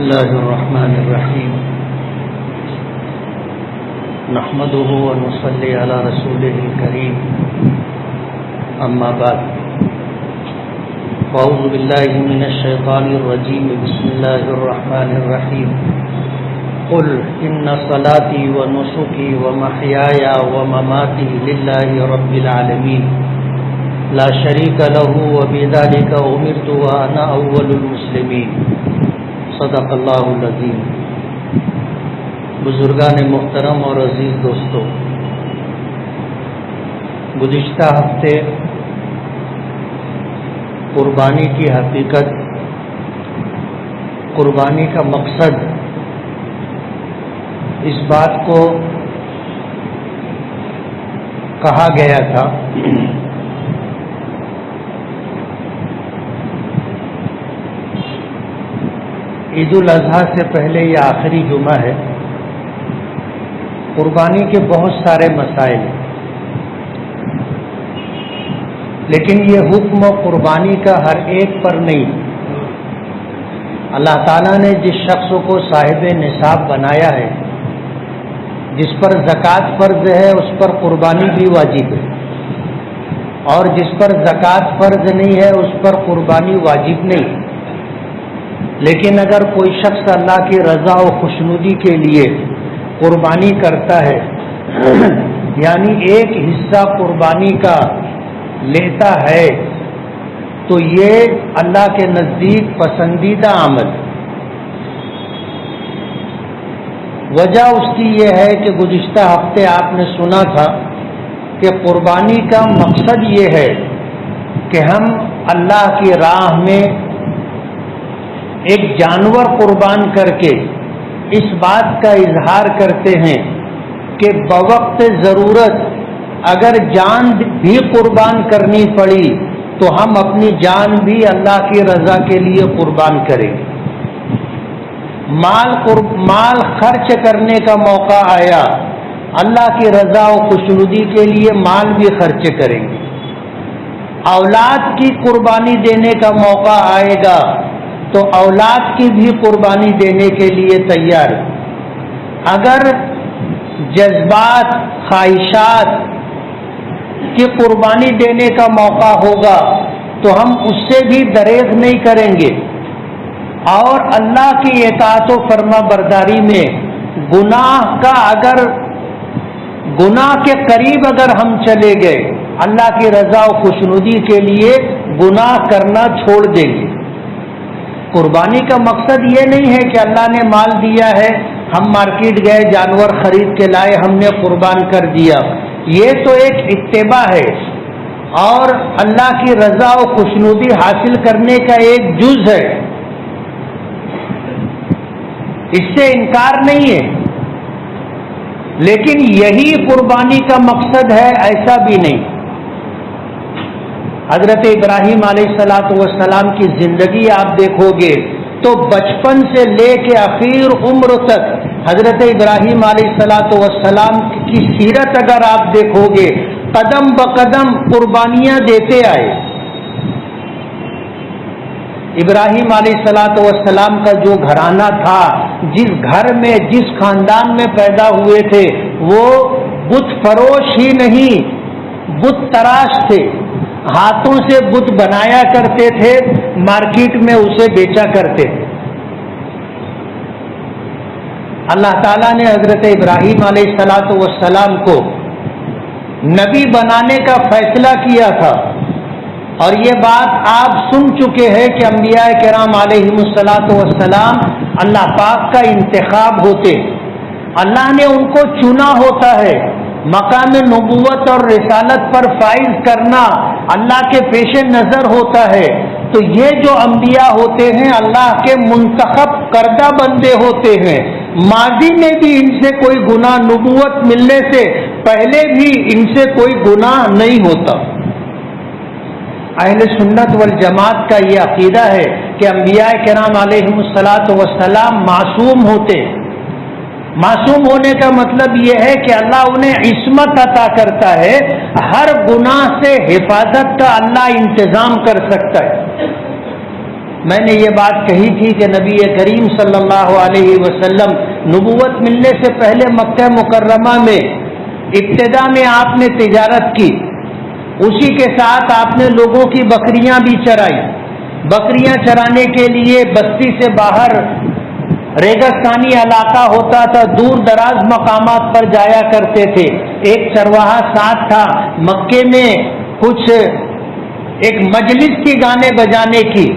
الله الرحمن الرحيم نحمده ونصلي على رسوله الكريم أما بعد أعوذ بالله من الشيطان الرجيم بسم الله الرحمن الرحيم قل إن صلاتي ونسكي ومحياي ومماتي لله رب العالمين لا شريك له وبذلك أمرت وأنا أول المسلمين صدق اللہ العظیم۔ بزرگان محترم اور عزیز دوستو، گزشتہ ہفتے قربانی کی حقیقت، قربانی کا مقصد، اس بات کو کہا گیا تھا عید الاضحیٰ سے پہلے یہ آخری جمعہ ہے۔ قربانی کے بہت سارے مسائل ہیں، لیکن یہ حکم قربانی کا ہر ایک پر نہیں۔ اللہ تعالیٰ نے جس شخص کو صاحب نصاب بنایا ہے، جس پر زکوٰۃ فرض ہے، اس پر قربانی بھی واجب ہے، اور جس پر زکوٰۃ فرض نہیں ہے اس پر قربانی واجب نہیں۔ لیکن اگر کوئی شخص اللہ کی رضا و خوشنودی کے لیے قربانی کرتا ہے، یعنی ایک حصہ قربانی کا لیتا ہے، تو یہ اللہ کے نزدیک پسندیدہ عمل۔ وجہ اس کی یہ ہے کہ گزشتہ ہفتے آپ نے سنا تھا کہ قربانی کا مقصد یہ ہے کہ ہم اللہ کی راہ میں ایک جانور قربان کر کے اس بات کا اظہار کرتے ہیں کہ بوقت ضرورت اگر جان بھی قربان کرنی پڑی تو ہم اپنی جان بھی اللہ کی رضا کے لیے قربان کریں گے۔ مال خرچ کرنے کا موقع آیا، اللہ کی رضا و خوشنودی کے لیے مال بھی خرچ کریں گے۔ اولاد کی قربانی دینے کا موقع آئے گا تو اولاد کی بھی قربانی دینے کے لیے تیار۔ اگر جذبات، خواہشات کی قربانی دینے کا موقع ہوگا تو ہم اس سے بھی دریغ نہیں کریں گے، اور اللہ کی اطاعت و فرما برداری میں گناہ کے قریب اگر ہم چلے گئے، اللہ کی رضا و خوشنودی کے لیے گناہ کرنا چھوڑ دیں گے۔ قربانی کا مقصد یہ نہیں ہے کہ اللہ نے مال دیا ہے، ہم مارکیٹ گئے، جانور خرید کے لائے، ہم نے قربان کر دیا۔ یہ تو ایک اتباع ہے اور اللہ کی رضا و خوشنودی حاصل کرنے کا ایک جز ہے، اس سے انکار نہیں ہے، لیکن یہی قربانی کا مقصد ہے ایسا بھی نہیں۔ حضرت ابراہیم علیہ السلام کی زندگی آپ دیکھو گے تو بچپن سے لے کے آخر عمر تک حضرت ابراہیم علیہ السلام کی سیرت اگر آپ دیکھو گے، قدم بقدم قربانیاں دیتے آئے۔ ابراہیم علیہ السلام کا جو گھرانہ تھا، جس گھر میں، جس خاندان میں پیدا ہوئے تھے، وہ بت فروش ہی نہیں، بت تراش تھے، ہاتھوں سے بت بنایا کرتے تھے، مارکیٹ میں اسے بیچا کرتے تھے۔ اللہ تعالیٰ نے حضرت ابراہیم علیہ السلام کو نبی بنانے کا فیصلہ کیا تھا، اور یہ بات آپ سن چکے ہیں کہ انبیاء کرام علیہم السلام اللہ پاک کا انتخاب ہوتے، اللہ نے ان کو چنا ہوتا ہے۔ مقام نبوت اور رسالت پر فائز کرنا اللہ کے پیش نظر ہوتا ہے، تو یہ جو انبیاء ہوتے ہیں اللہ کے منتخب کردہ بندے ہوتے ہیں۔ ماضی میں بھی ان سے کوئی گناہ، نبوت ملنے سے پہلے بھی ان سے کوئی گناہ نہیں ہوتا۔ اہل سنت والجماعت کا یہ عقیدہ ہے کہ انبیاء کرام علیہم السلام معصوم ہوتے۔ معصوم ہونے کا مطلب یہ ہے کہ اللہ انہیں عصمت عطا کرتا ہے، ہر گناہ سے حفاظت کا اللہ انتظام کر سکتا ہے۔ میں نے یہ بات کہی تھی کہ نبی کریم صلی اللہ علیہ وسلم نبوت ملنے سے پہلے مکہ مکرمہ میں ابتدا میں آپ نے تجارت کی، اسی کے ساتھ آپ نے لوگوں کی بکریاں بھی چرائی۔ بکریاں چرانے کے لیے بستی سے باہر ریگستانی علاقہ ہوتا تھا، دور دراز مقامات پر جایا کرتے تھے۔ ایک چرواہا ساتھ تھا، مکے میں کچھ ایک مجلس کی گانے بجانے کی،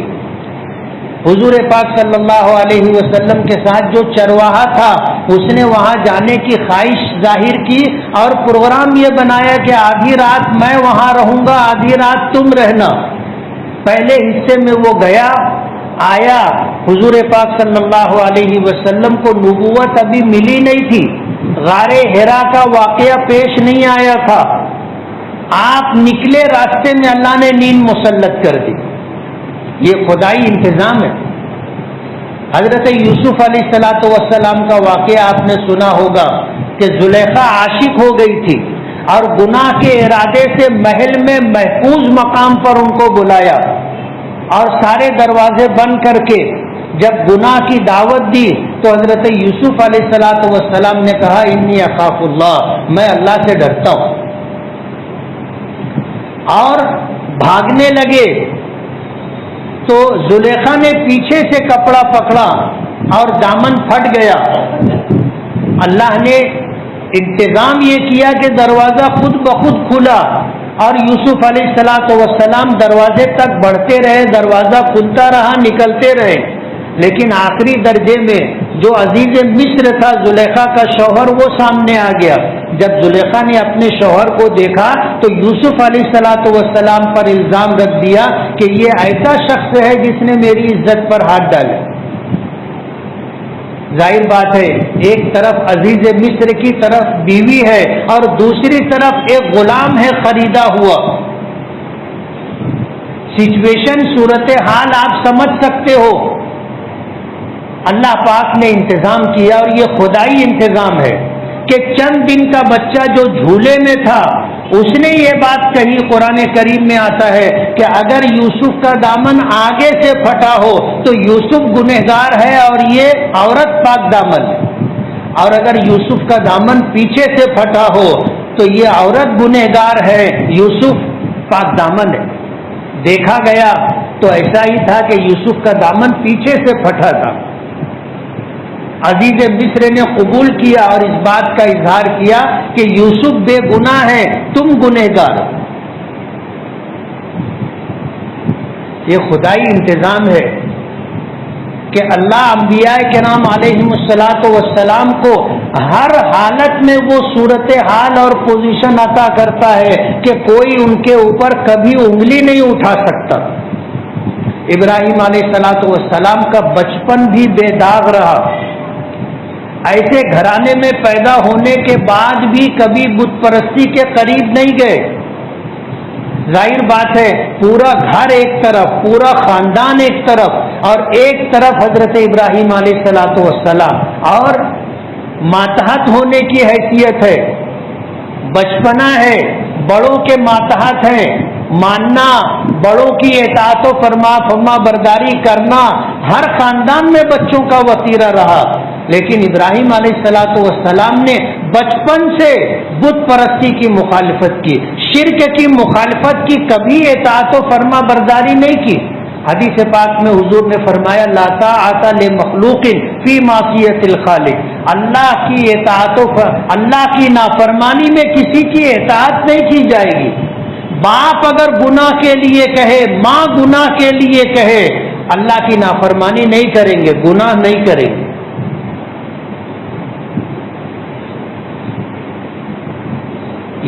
حضور پاک صلی اللہ علیہ وسلم کے ساتھ جو چرواہا تھا اس نے وہاں جانے کی خواہش ظاہر کی اور پروگرام یہ بنایا کہ آدھی رات میں وہاں رہوں گا، آدھی رات تم رہنا۔ پہلے حصے میں وہ گیا، آیا، حضور پاک صلی اللہ علیہ وسلم کو نبوت ابھی ملی نہیں تھی، غار حرا کا واقعہ پیش نہیں آیا تھا۔ آپ نکلے، راستے میں اللہ نے نیند مسلط کر دی۔ یہ خدائی انتظام ہے۔ حضرت یوسف علیہ السلام کا واقعہ آپ نے سنا ہوگا کہ زلیخا عاشق ہو گئی تھی اور گناہ کے ارادے سے محل میں محفوظ مقام پر ان کو بلایا اور سارے دروازے بند کر کے جب گناہ کی دعوت دی تو حضرت یوسف علیہ السلام نے کہا انی اخاف اللہ، میں اللہ سے ڈرتا ہوں، اور بھاگنے لگے تو زلیخا نے پیچھے سے کپڑا پکڑا اور دامن پھٹ گیا۔ اللہ نے انتظام یہ کیا کہ دروازہ خود بخود کھلا اور یوسف علیہ السلام دروازے تک بڑھتے رہے، دروازہ کھلتا رہا، نکلتے رہے، لیکن آخری درجے میں جو عزیز مصر تھا زلیخا کا شوہر وہ سامنے آ گیا۔ جب زلیخا نے اپنے شوہر کو دیکھا تو یوسف علیہ السلام پر الزام رکھ دیا کہ یہ ایسا شخص ہے جس نے میری عزت پر ہاتھ ڈالے۔ ظاہر بات ہے ایک طرف عزیز مصر کی طرف بیوی ہے اور دوسری طرف ایک غلام ہے خریدا ہوا۔ سچویشن، صورتحال آپ سمجھ سکتے ہو۔ اللہ پاک نے انتظام کیا اور یہ خدائی انتظام ہے کہ چند دن کا بچہ جو جھولے میں تھا اس نے یہ بات کہی، قرآن کریم میں آتا ہے کہ اگر یوسف کا دامن آگے سے پھٹا ہو تو یوسف گنہگار ہے اور یہ عورت پاک دامن ہے، اور اگر یوسف کا دامن پیچھے سے پھٹا ہو تو یہ عورت گنہگار ہے، یوسف پاک دامن ہے۔ دیکھا گیا تو ایسا ہی تھا کہ یوسف کا دامن پیچھے سے پھٹا تھا۔ عزیز مصر نے قبول کیا اور اس بات کا اظہار کیا کہ یوسف بے گناہ ہے، تم گنہگار۔ یہ خدائی انتظام ہے کہ اللہ انبیاء کرام علیہم السلام کو ہر حالت میں وہ صورتحال اور پوزیشن عطا کرتا ہے کہ کوئی ان کے اوپر کبھی انگلی نہیں اٹھا سکتا۔ ابراہیم علیہ السلام کا بچپن بھی بے داغ رہا، ایسے گھرانے میں پیدا ہونے کے بعد بھی کبھی بت پرستی کے قریب نہیں گئے۔ ظاہر بات ہے پورا گھر ایک طرف، پورا خاندان ایک طرف، اور ایک طرف حضرت ابراہیم علیہ السلام، اور ماتحت ہونے کی حیثیت ہے، بچپنا ہے، بڑوں کے ماتحت ہیں، ماننا، بڑوں کی اطاعت و فرما برداری کرنا ہر خاندان میں بچوں کا وتیرہ رہا۔ لیکن ابراہیم علیہ السلام نے بچپن سے بت پرستی کی مخالفت کی، شرک کی مخالفت کی، کبھی اطاعت و فرما برداری نہیں کی۔ حدیث پاک میں حضور نے فرمایا لا طاعۃ لمخلوق فی معصیۃ الخالق، اللہ کی نافرمانی میں کسی کی اطاعت نہیں کی جائے گی۔ باپ اگر گناہ کے لیے کہے، ماں گناہ کے لیے کہے، اللہ کی نافرمانی نہیں کریں گے، گناہ نہیں کریں گے۔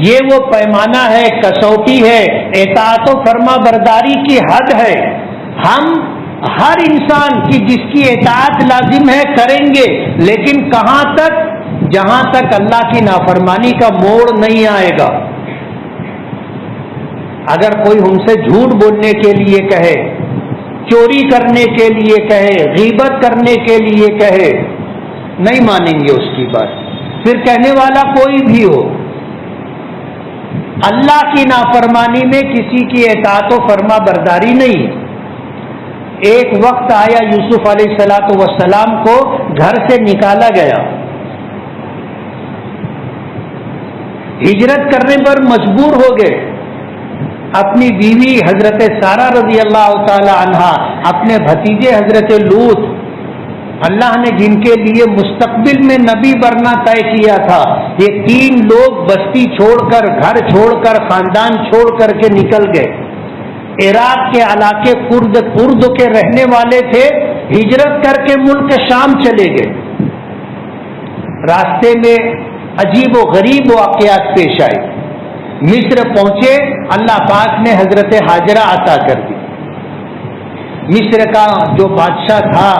یہ وہ پیمانہ ہے، کسوٹی ہے، اطاعت و فرما برداری کی حد ہے۔ ہم ہر انسان کی جس کی اطاعت لازم ہے کریں گے، لیکن کہاں تک؟ جہاں تک اللہ کی نافرمانی کا موڑ نہیں آئے گا۔ اگر کوئی ہم سے جھوٹ بولنے کے لیے کہے، چوری کرنے کے لیے کہے، غیبت کرنے کے لیے کہے، نہیں مانیں گے اس کی بات، پھر کہنے والا کوئی بھی ہو۔ اللہ کی نافرمانی میں کسی کی اطاعت و فرما برداری نہیں۔ ایک وقت آیا یوسف علیہ السلام کو گھر سے نکالا گیا، ہجرت کرنے پر مجبور ہو گئے۔ اپنی بیوی حضرت سارہ رضی اللہ تعالی عنہا، اپنے بھتیجے حضرت لوط، اللہ نے جن کے لیے مستقبل میں نبی بننا طے کیا تھا، یہ 3 لوگ بستی چھوڑ کر، گھر چھوڑ کر، خاندان چھوڑ کر کے نکل گئے۔ عراق کے علاقے کرد کے رہنے والے تھے، ہجرت کر کے ملک شام چلے گئے۔ راستے میں عجیب و غریب واقعات پیش آئے۔ مصر پہنچے، اللہ پاک نے حضرت ہاجرہ عطا کر دی۔ مصر کا جو بادشاہ تھا،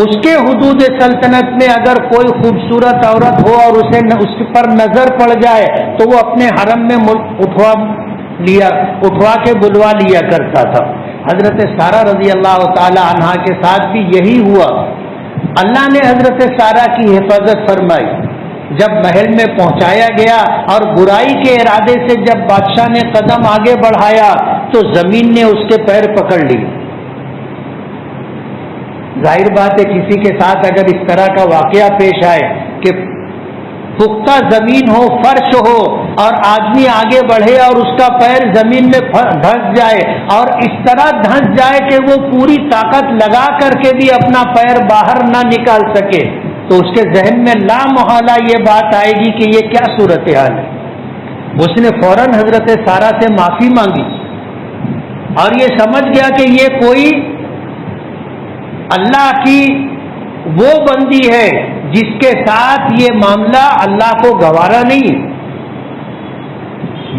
اس کے حدود سلطنت میں اگر کوئی خوبصورت عورت ہو اور اس پر نظر پڑ جائے تو وہ اپنے حرم میں اٹھوا کے بلوا لیا کرتا تھا۔ حضرت سارہ رضی اللہ تعالی عنہا کے ساتھ بھی یہی ہوا۔ اللہ نے حضرت سارہ کی حفاظت فرمائی۔ جب محل میں پہنچایا گیا اور برائی کے ارادے سے جب بادشاہ نے قدم آگے بڑھایا تو زمین نے اس کے پیر پکڑ لیے۔ ظاہر بات ہے کسی کے ساتھ اگر اس طرح کا واقعہ پیش آئے کہ پختہ زمین ہو، فرش ہو، اور آدمی آگے بڑھے اور اس کا پیر زمین میں دھنس جائے اور اس طرح دھنس جائے کہ وہ پوری طاقت لگا کر کے بھی اپنا پیر باہر نہ نکال سکے، تو اس کے ذہن میں لا محالہ یہ بات آئے گی کہ یہ کیا صورتحال ہے۔ اس نے فوراً حضرت سارہ سے معافی مانگی اور یہ سمجھ گیا کہ یہ کوئی اللہ کی وہ بندی ہے جس کے ساتھ یہ معاملہ اللہ کو گوارا نہیں۔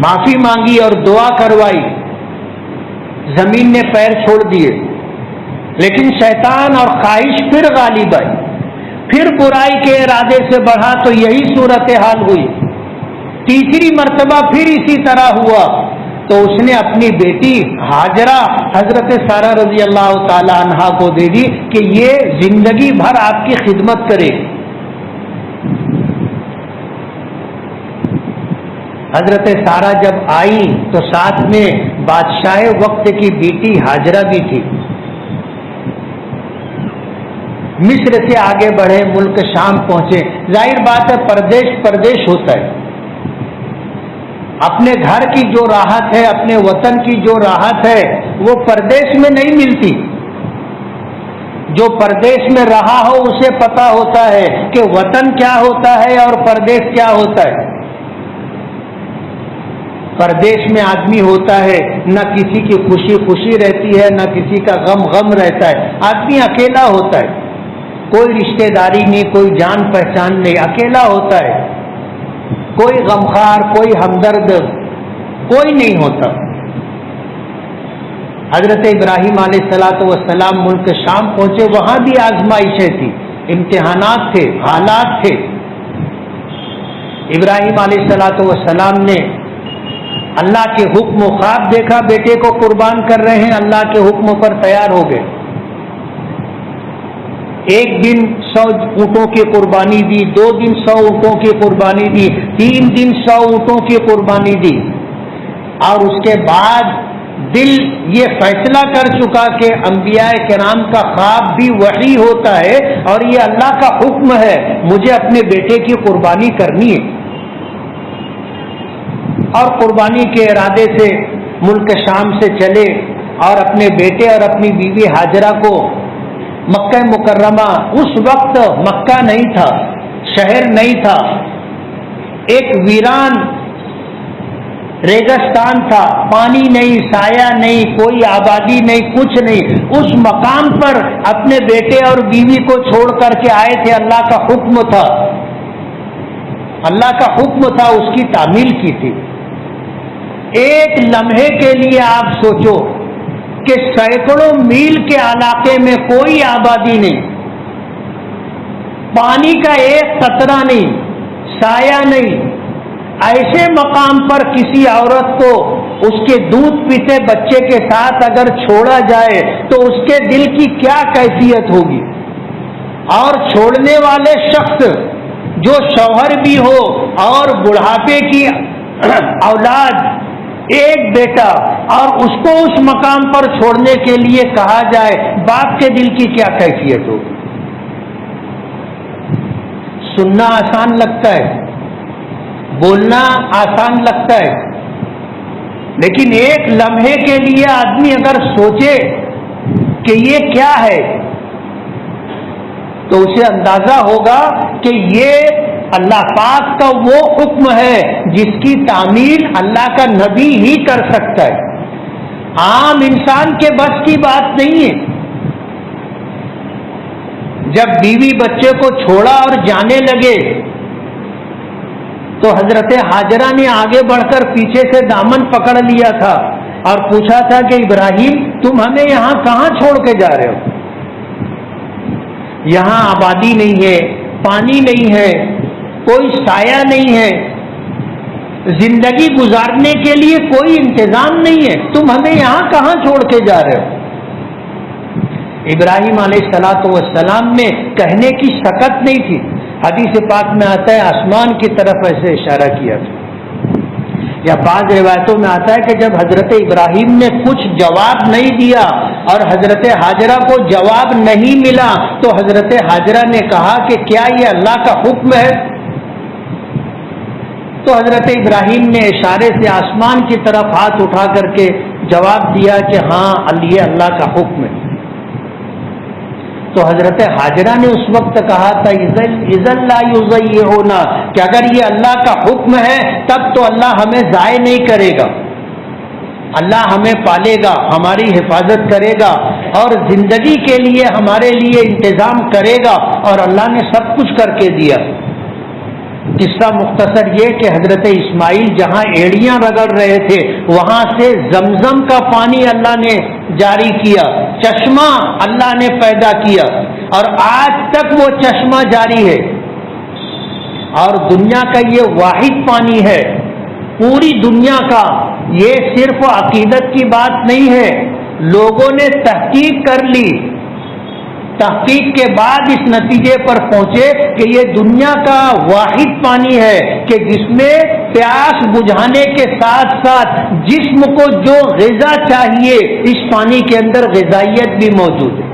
معافی مانگی اور دعا کروائی، زمین نے پیر چھوڑ دیے، لیکن شیطان اور خواہش پھر غالب آئی، پھر برائی کے ارادے سے بڑھا تو یہی صورتحال ہوئی۔ تیسری مرتبہ پھر اسی طرح ہوا تو اس نے اپنی بیٹی ہاجرہ حضرت سارہ رضی اللہ تعالی عنہا کو دے دی کہ یہ زندگی بھر آپ کی خدمت کرے۔ حضرت سارہ جب آئی تو ساتھ میں بادشاہ وقت کی بیٹی ہاجرہ بھی تھی۔ مصر سے آگے بڑھے، ملک شام پہنچے۔ ظاہر بات ہے پردیش ہوتا ہے، اپنے گھر کی جو راحت ہے، اپنے وطن کی جو راحت ہے وہ پردیش میں نہیں ملتی۔ جو پردیش میں رہا ہو اسے پتا ہوتا ہے کہ وطن کیا ہوتا ہے اور پردیش کیا ہوتا ہے۔ پردیش میں آدمی ہوتا ہے، نہ کسی کی خوشی رہتی ہے، نہ کسی کا غم رہتا ہے، آدمی اکیلا ہوتا ہے، کوئی رشتہ داری نہیں، کوئی جان پہچان نہیں، اکیلا ہوتا ہے، کوئی غمخوار، کوئی ہمدرد کوئی نہیں ہوتا۔ حضرت ابراہیم علیہ السلام ملک شام پہنچے، وہاں بھی آزمائشیں تھی، امتحانات تھے، حالات تھے۔ ابراہیم علیہ السلام نے اللہ کے حکم و خواب دیکھا، بیٹے کو قربان کر رہے ہیں، اللہ کے حکم پر تیار ہو گئے۔ ایک دن 100 اونٹوں کی قربانی دی، 2 دن 100 اونٹوں کی قربانی دی، 3 دن 100 اونٹوں کی قربانی دی، اور اس کے بعد دل یہ فیصلہ کر چکا کہ انبیاء کرام کا خواب بھی وحی ہوتا ہے اور یہ اللہ کا حکم ہے، مجھے اپنے بیٹے کی قربانی کرنی ہے۔ اور قربانی کے ارادے سے ملک شام سے چلے اور اپنے بیٹے اور اپنی بیوی ہاجرہ کو مکہ مکرمہ، اس وقت مکہ نہیں تھا، شہر نہیں تھا، ایک ویران ریگستان تھا، پانی نہیں، سایہ نہیں، کوئی آبادی نہیں، کچھ نہیں، اس مقام پر اپنے بیٹے اور بیوی کو چھوڑ کر کے آئے تھے۔ اللہ کا حکم تھا، اللہ کا حکم تھا، اس کی تعمیل کی تھی۔ ایک لمحے کے لیے آپ سوچو کہ سینکڑوں میل کے علاقے میں کوئی آبادی نہیں، پانی کا ایک قطرہ نہیں، سایہ نہیں، ایسے مقام پر کسی عورت کو اس کے دودھ پیتے بچے کے ساتھ اگر چھوڑا جائے تو اس کے دل کی کیا کیفیت ہوگی؟ اور چھوڑنے والے شخص جو شوہر بھی ہو اور بڑھاپے کی اولاد، ایک بیٹا اور اس کو اس مقام پر چھوڑنے کے لیے کہا جائے، باپ کے دل کی کیا کیفیت ہو؟ سننا آسان لگتا ہے، بولنا آسان لگتا ہے، لیکن ایک لمحے کے لیے آدمی اگر سوچے کہ یہ کیا ہے تو اسے اندازہ ہوگا کہ یہ اللہ پاک کا وہ حکم ہے جس کی تعمیل اللہ کا نبی ہی کر سکتا ہے، عام انسان کے بس کی بات نہیں ہے۔ جب بیوی بچے کو چھوڑا اور جانے لگے تو حضرت ہاجرہ نے آگے بڑھ کر پیچھے سے دامن پکڑ لیا تھا اور پوچھا تھا کہ ابراہیم تم ہمیں یہاں کہاں چھوڑ کے جا رہے ہو؟ یہاں آبادی نہیں ہے، پانی نہیں ہے، کوئی سایہ نہیں ہے، زندگی گزارنے کے لیے کوئی انتظام نہیں ہے، تم ہمیں یہاں کہاں چھوڑ کے جا رہے ہو؟ ابراہیم علیہ السلام میں کہنے کی سکت نہیں تھی۔ حدیث پاک میں آتا ہے آسمان کی طرف ایسے اشارہ کیا تھا، یا بعض روایتوں میں آتا ہے کہ جب حضرت ابراہیم نے کچھ جواب نہیں دیا اور حضرت ہاجرہ کو جواب نہیں ملا تو حضرت ہاجرہ نے کہا کہ کیا یہ اللہ کا حکم ہے؟ تو حضرت ابراہیم نے اشارے سے آسمان کی طرف ہاتھ اٹھا کر کے جواب دیا کہ ہاں یہ اللہ کا حکم ہے۔ تو حضرت ہاجرہ نے اس وقت کہا تھا اذن لا یضیعنا، کہ اگر یہ اللہ کا حکم ہے تب تو اللہ ہمیں ضائع نہیں کرے گا، اللہ ہمیں پالے گا، ہماری حفاظت کرے گا اور زندگی کے لیے ہمارے لیے انتظام کرے گا، اور اللہ نے سب کچھ کر کے دیا۔ قصہ مختصر یہ کہ حضرت اسماعیل جہاں ایڑیاں رگڑ رہے تھے وہاں سے زمزم کا پانی اللہ نے جاری کیا، چشمہ اللہ نے پیدا کیا، اور آج تک وہ چشمہ جاری ہے، اور دنیا کا یہ واحد پانی ہے پوری دنیا کا۔ یہ صرف عقیدت کی بات نہیں ہے، لوگوں نے تحقیق کر لی، تحقیق کے بعد اس نتیجے پر پہنچے کہ یہ دنیا کا واحد پانی ہے کہ جس میں پیاس بجھانے کے ساتھ ساتھ جسم کو جو غذا چاہیے اس پانی کے اندر غذائیت بھی موجود ہے۔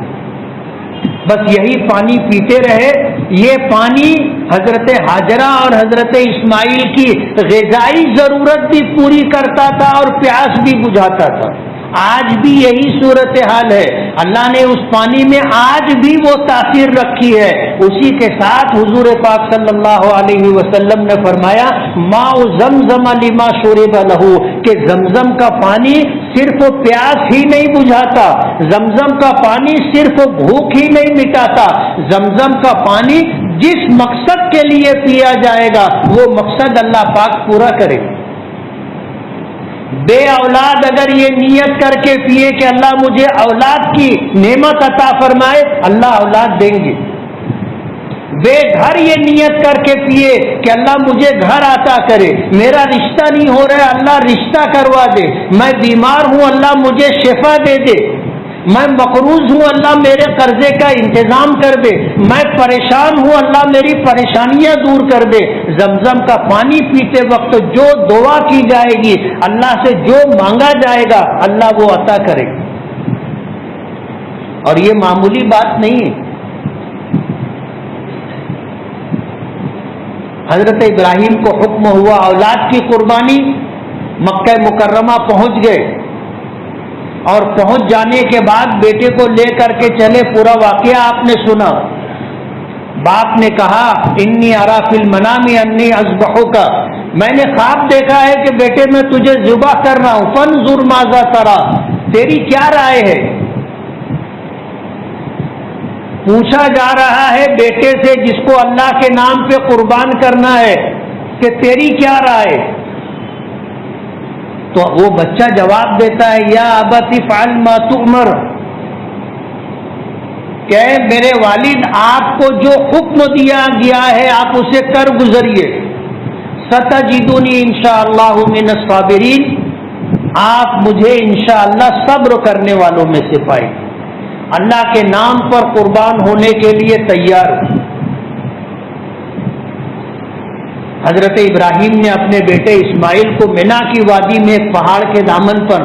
بس یہی پانی پیتے رہے، یہ پانی حضرت ہاجرہ اور حضرت اسماعیل کی غذائی ضرورت بھی پوری کرتا تھا اور پیاس بھی بجھاتا تھا۔ آج بھی یہی صورتحال ہے، اللہ نے اس پانی میں آج بھی وہ تاثیر رکھی ہے۔ اسی کے ساتھ حضور پاک صلی اللہ علیہ وسلم نے فرمایا ماء زمزم لما شرب لہ، کہ زمزم کا پانی صرف پیاس ہی نہیں بجھاتا، زمزم کا پانی صرف بھوک ہی نہیں مٹاتا، زمزم کا پانی جس مقصد کے لیے پیا جائے گا وہ مقصد اللہ پاک پورا کرے گا۔ بے اولاد اگر یہ نیت کر کے پیے کہ اللہ مجھے اولاد کی نعمت عطا فرمائے، اللہ اولاد دیں گے۔ بے گھر یہ نیت کر کے پیے کہ اللہ مجھے گھر عطا کرے، میرا رشتہ نہیں ہو رہا ہے اللہ رشتہ کروا دے، میں بیمار ہوں اللہ مجھے شفا دے دے، میں مقروض ہوں اللہ میرے قرضے کا انتظام کر دے، میں پریشان ہوں اللہ میری پریشانیاں دور کر دے۔ زمزم کا پانی پیتے وقت جو دعا کی جائے گی، اللہ سے جو مانگا جائے گا اللہ وہ عطا کرے گا، اور یہ معمولی بات نہیں ہے۔ حضرت ابراہیم کو حکم ہوا اولاد کی قربانی، مکہ مکرمہ پہنچ گئے، اور پہنچ جانے کے بعد بیٹے کو لے کر کے چلے، پورا واقعہ آپ نے سنا۔ باپ نے کہا انی ارا فی المنام انی اذبحک، میں نے خواب دیکھا ہے کہ بیٹے میں تجھے ذبح کر رہا ہوں، فانظر ماذا ترا، تیری کیا رائے ہے؟ پوچھا جا رہا ہے بیٹے سے جس کو اللہ کے نام پہ قربان کرنا ہے کہ تیری کیا رائے؟ تو وہ بچہ جواب دیتا ہے یا ابت افعل ما تؤمر، کہ میرے والد آپ کو جو حکم دیا گیا ہے آپ اسے کر گزریے، ستجدنی انشاءاللہ من الصابرین، آپ مجھے انشاءاللہ صبر کرنے والوں میں سے پائیں، اللہ کے نام پر قربان ہونے کے لیے تیار ہوں۔ حضرت ابراہیم نے اپنے بیٹے اسماعیل کو مینا کی وادی میں ایک پہاڑ کے دامن پر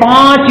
5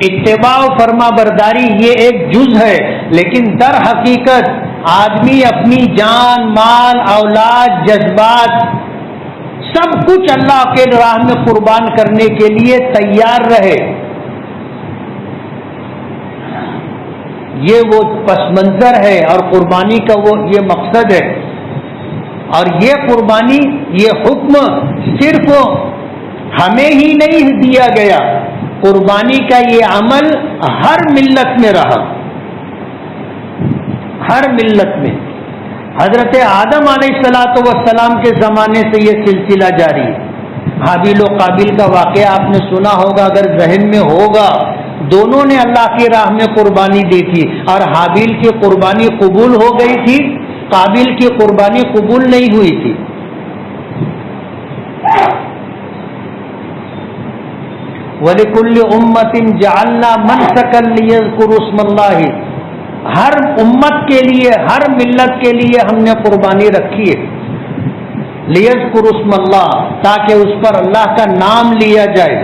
اتباع و فرما برداری یہ ایک جز ہے، لیکن در حقیقت آدمی اپنی جان، مال، اولاد، جذبات سب کچھ اللہ کے راہ میں قربان کرنے کے لیے تیار رہے۔ یہ وہ پس منظر ہے اور قربانی کا وہ یہ مقصد ہے۔ اور یہ قربانی، یہ حکم صرف ہمیں ہی نہیں دیا گیا، قربانی کا یہ عمل ہر ملت میں رہا، ہر ملت میں۔ حضرت آدم علیہ السلام کے زمانے سے یہ سلسلہ جاری ہے۔ حابیل و قابیل کا واقعہ آپ نے سنا ہوگا، اگر ذہن میں ہوگا، دونوں نے اللہ کی راہ میں قربانی دی تھی، اور حابیل کی قربانی قبول ہو گئی تھی، قابیل کی قربانی قبول نہیں ہوئی تھی۔ وَلِكُلِّ أُمَّةٍ جَعَلْنَا مَنْسَكًا لِيَذْكُرُوا اسْمَ اللَّهِ، ہر امت کے لیے، ہر ملت کے لیے ہم نے قربانی رکھی ہے، لِيَذْكُرُوا اسْمَ اللَّهِ، تاکہ اس پر اللہ کا نام لیا جائے۔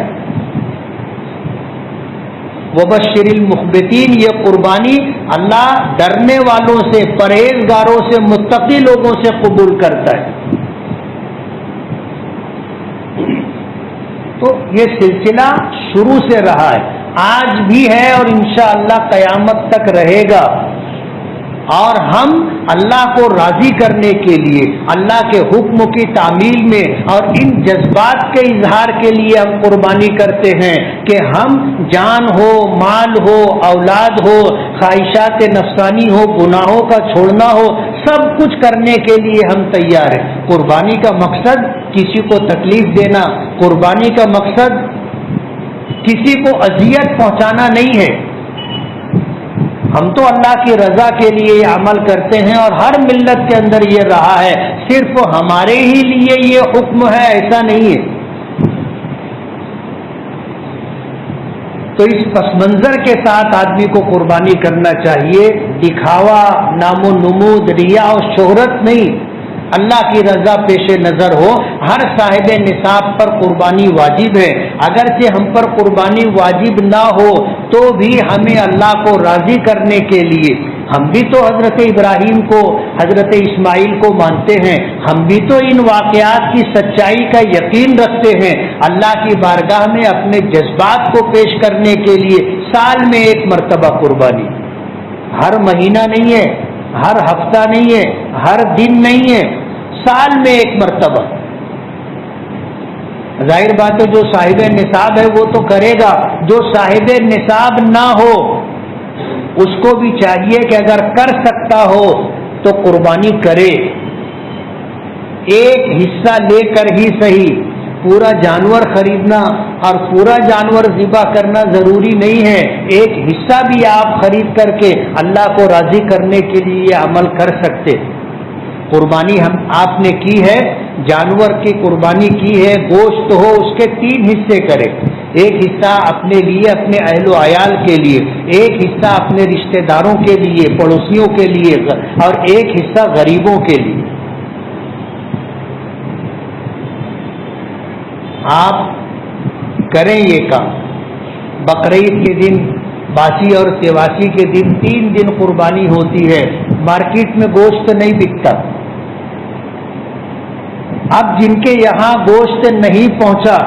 وَبَشِّرِ الْمُخْبِتِينَ، یہ قربانی اللہ ڈرنے والوں سے، پرہیزگاروں سے، متقی لوگوں سے قبول کرتا ہے۔ تو یہ سلسلہ شروع سے رہا ہے، آج بھی ہے اور انشاءاللہ قیامت تک رہے گا۔ اور ہم اللہ کو راضی کرنے کے لیے، اللہ کے حکم کی تعمیل میں اور ان جذبات کے اظہار کے لیے ہم قربانی کرتے ہیں کہ ہم جان ہو، مال ہو، اولاد ہو، خواہشات نفسانی ہو، گناہوں کا چھوڑنا ہو، سب کچھ کرنے کے لیے ہم تیار ہیں۔ قربانی کا مقصد کسی کو تکلیف دینا، قربانی کا مقصد کسی کو اذیت پہنچانا نہیں ہے۔ ہم تو اللہ کی رضا کے لیے یہ عمل کرتے ہیں، اور ہر ملت کے اندر یہ رہا ہے، صرف ہمارے ہی لیے یہ حکم ہے ایسا نہیں ہے۔ تو اس پس منظر کے ساتھ آدمی کو قربانی کرنا چاہیے، دکھاوا، نام و نمود، ریا اور شہرت نہیں، اللہ کی رضا پیش نظر ہو۔ ہر صاحب نصاب پر قربانی واجب ہے، اگرچہ ہم پر قربانی واجب نہ ہو تو بھی ہمیں اللہ کو راضی کرنے کے لیے، ہم بھی تو حضرت ابراہیم کو، حضرت اسماعیل کو مانتے ہیں، ہم بھی تو ان واقعات کی سچائی کا یقین رکھتے ہیں، اللہ کی بارگاہ میں اپنے جذبات کو پیش کرنے کے لیے سال میں ایک مرتبہ قربانی، ہر مہینہ نہیں ہے، ہر ہفتہ نہیں ہے، ہر دن نہیں ہے، سال میں ایک مرتبہ۔ ظاہر بات ہے جو صاحب نصاب ہے وہ تو کرے گا، جو صاحب نصاب نہ ہو اس کو بھی چاہیے کہ اگر کر سکتا ہو تو قربانی کرے، ایک حصہ لے کر ہی صحیح۔ پورا جانور خریدنا اور پورا جانور ذبح کرنا ضروری نہیں ہے، ایک حصہ بھی آپ خرید کر کے اللہ کو راضی کرنے کے لیے یہ عمل کر سکتے۔ قربانی آپ نے کی ہے، جانور کی قربانی کی ہے، گوشت ہو اس کے 3 حصے کرے، ایک حصہ اپنے لیے، اپنے اہل و عیال کے لیے، ایک حصہ اپنے رشتہ داروں کے لیے، پڑوسیوں کے لیے، اور ایک حصہ غریبوں کے لیے۔ آپ کریں یہ کام۔ بقرعید کے دن، باسی اور سیواسی کے دن 3 دن قربانی ہوتی ہے، مارکیٹ میں گوشت نہیں بکتا۔ اب جن کے یہاں گوشت نہیں پہنچا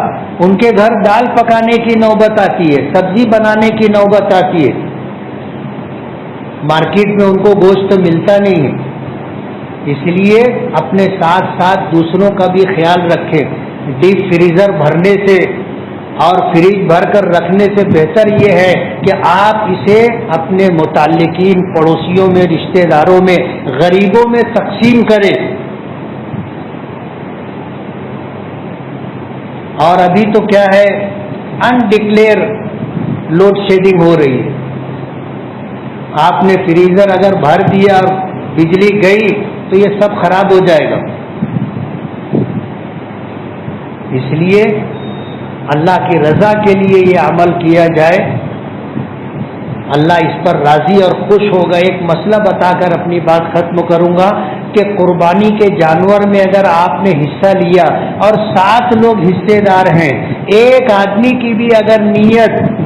ان کے گھر دال پکانے کی نوبت آتی ہے، سبزی بنانے کی نوبت آتی ہے، مارکیٹ میں ان کو گوشت ملتا نہیں ہے۔ اس لیے اپنے ساتھ ساتھ دوسروں کا بھی خیال رکھیں۔ ڈیپ فریزر بھرنے سے اور فریج بھر کر رکھنے سے بہتر یہ ہے کہ آپ اسے اپنے متعلقین، پڑوسیوں میں، رشتہ داروں میں، غریبوں میں تقسیم کریں۔ اور ابھی تو کیا ہے، انڈکلیئر لوڈ شیڈنگ ہو رہی ہے، آپ نے فریزر اگر بھر دیا اور بجلی گئی تو یہ سب خراب ہو جائے گا۔ اس لیے اللہ کی رضا کے لیے یہ عمل کیا جائے، اللہ اس پر راضی اور خوش ہوگا۔ ایک مسئلہ بتا کر اپنی بات ختم کروں گا کہ قربانی کے جانور میں اگر آپ نے حصہ لیا اور 7 لوگ حصے دار ہیں، ایک آدمی کی بھی اگر نیت